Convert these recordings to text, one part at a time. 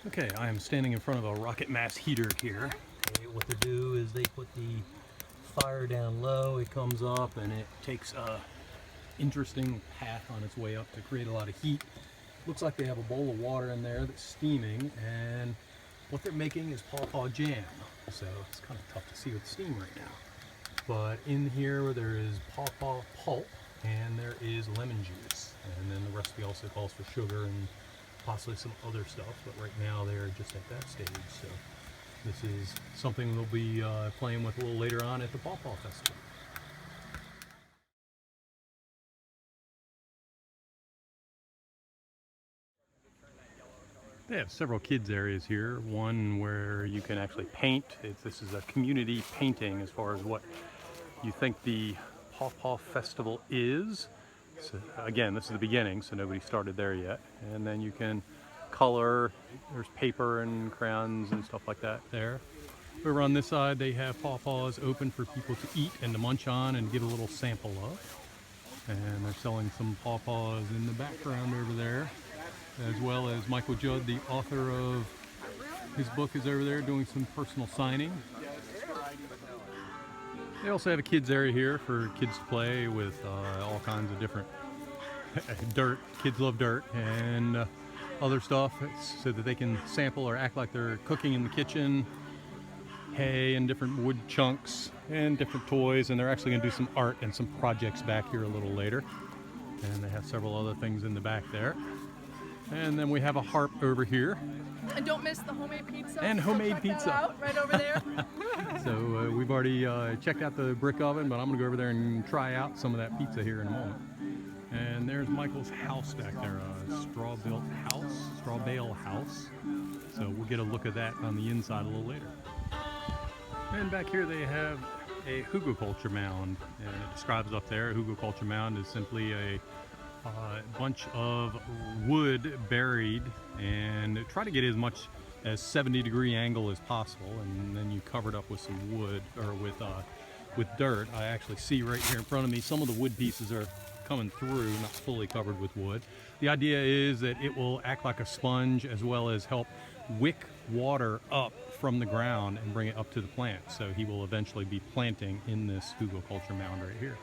Okay, I am standing in front of a rocket mass heater here. Okay, what they do is they put the fire down low, it comes up and it takes a interesting path on its way up to create a lot of heat. Looks like they have a bowl of water in there that's steaming, and what they're making is Paw Paw Jam. So it's kind of tough to see with steam right now. But in here there is Paw Paw pulp and there is lemon juice. And then the recipe also calls for sugar and possibly some other stuff, but right now they're just at that stage. So this is something we'll be playing with a little later on at the Paw Paw Festival. They have several kids areas here. One where you can actually paint. This is a community painting as far as what you think the Paw Paw Festival is. So again, this is the beginning, so nobody started there yet. And then you can color. There's paper and crayons and stuff like that there. Over on this side, they have Paw Paws open for people to eat and to munch on and get a little sample of. And they're selling some Paw Paws in the background over there, as well as Michael Judd, the author of his book, is over there doing some personal signing. They also have a kids area here for kids to play with all kinds of different dirt. Kids love dirt and other stuff, so that they can sample or act like they're cooking in the kitchen. Hay and different wood chunks and different toys, and they're actually going to do some art and some projects back here a little later. And they have several other things in the back there. And then we have a harp over here. And don't miss the homemade pizza. And homemade check pizza. That out, right over there. So we've already checked out the brick oven, but I'm going to go over there and try out some of that pizza here in a moment. And there's Michael's house back there, a straw bale house. So we'll get a look at that on the inside a little later. And back here they have a hugelkultur mound, and it describes up there, a hugelkultur mound is simply a bunch of wood buried, and try to get as much as 70-degree angle as possible, and then you cover it up with some wood, or with dirt. I actually see right here in front of me some of the wood pieces are coming through, not fully covered with wood. The idea is that it will act like a sponge, as well as help wick water up from the ground and bring it up to the plant. So he will eventually be planting in this hugelkultur mound right here.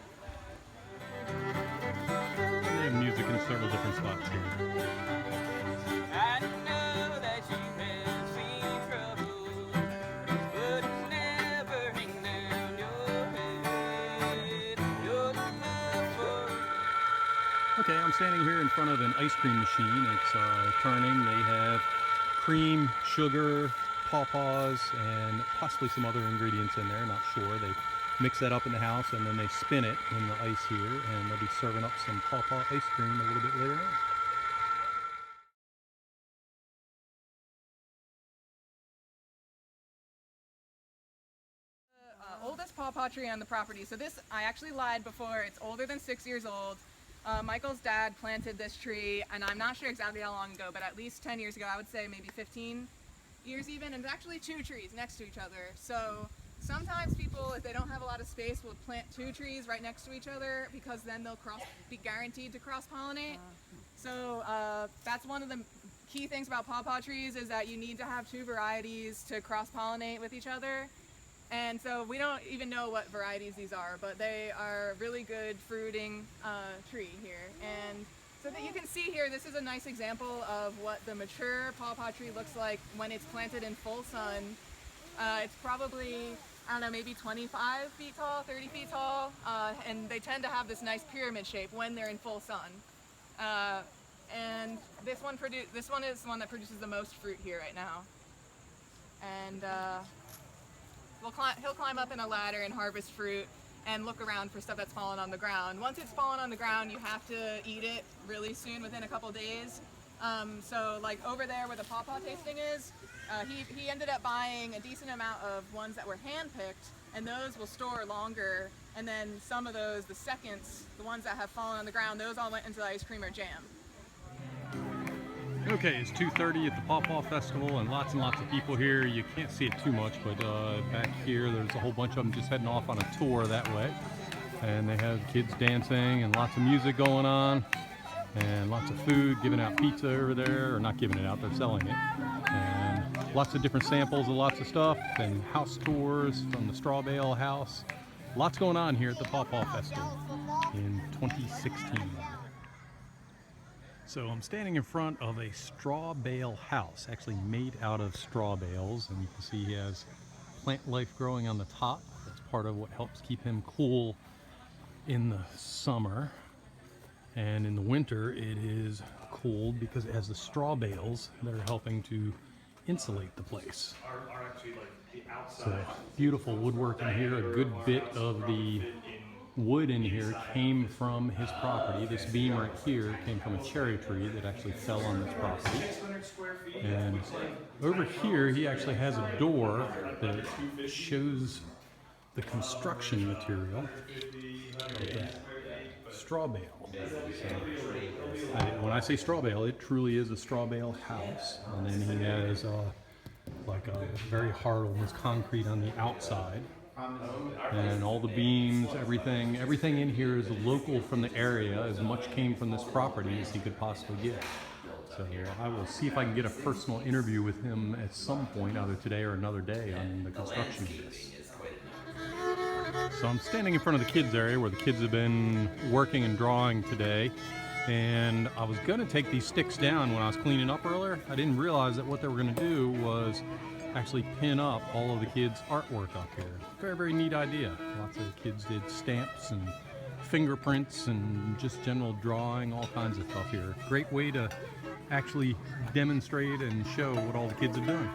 They have music in several different spots here. I know that you have seen trouble, but it's never hang down your head. Your love for... Okay, I'm standing here in front of an ice cream machine. It's turning. They have cream, sugar, Paw Paws, and possibly some other ingredients in there, not sure. They mix that up in the house and then they spin it in the ice here, and they'll be serving up some Paw Paw ice cream a little bit later on. Oldest Paw Paw tree on the property. So this, I actually lied before, it's older than 6 years old. Michael's dad planted this tree, and I'm not sure exactly how long ago, but at least 10 years ago. I would say maybe 15 years even, and there's actually 2 trees next to each other. So sometimes people, if they don't have a lot of space, will plant 2 trees right next to each other, because then they'll be guaranteed to cross-pollinate. So that's one of the key things about Paw Paw trees, is that you need to have 2 varieties to cross-pollinate with each other. And so we don't even know what varieties these are, but they are a really good fruiting tree here. And so that you can see here, this is a nice example of what the mature Paw Paw tree looks like when it's planted in full sun. It's probably, I don't know, maybe 25 feet tall, 30 feet tall, and they tend to have this nice pyramid shape when they're in full sun. And this one is the one that produces the most fruit here right now. And he'll climb up in a ladder and harvest fruit and look around for stuff that's fallen on the ground. Once it's fallen on the ground, you have to eat it really soon, within a couple days. So like over there where the Paw Paw tasting is, he ended up buying a decent amount of ones that were hand-picked, and those will store longer. And then some of those, the seconds, the ones that have fallen on the ground, those all went into the ice cream or jam. Okay, it's 2:30 at the Paw Paw Festival, and lots of people here. You can't see it too much, but back here there's a whole bunch of them just heading off on a tour that way. And they have kids dancing and lots of music going on, and lots of food, giving out pizza over there, or not giving it out, they're selling it. And lots of different samples of lots of stuff and house tours from the straw bale house. Lots going on here at the PawPaw Festival in 2016. So I'm standing in front of a straw bale house, actually made out of straw bales, and you can see he has plant life growing on the top. That's part of what helps keep him cool in the summer. And in the winter it is cold because it has the straw bales that are helping to insulate the place. So beautiful woodwork in here. A good bit of the wood in here came from his property. This beam right here came from a cherry tree that actually fell on this property. And over here he actually has a door that shows the construction material of that straw bale. So, when I say straw bale, it truly is a straw bale house. And then he has like a very hard almost concrete on the outside. And all the beams, everything in here is local from the area. As much came from this property as he could possibly get. So I will see if I can get a personal interview with him at some point, either today or another day, on the construction of this. So I'm standing in front of the kids area where the kids have been working and drawing today. And I was going to take these sticks down when I was cleaning up earlier. I didn't realize that what they were going to do was actually pin up all of the kids' artwork up here. Very, very neat idea. Lots of kids did stamps and fingerprints and just general drawing, all kinds of stuff here. Great way to actually demonstrate and show what all the kids are doing.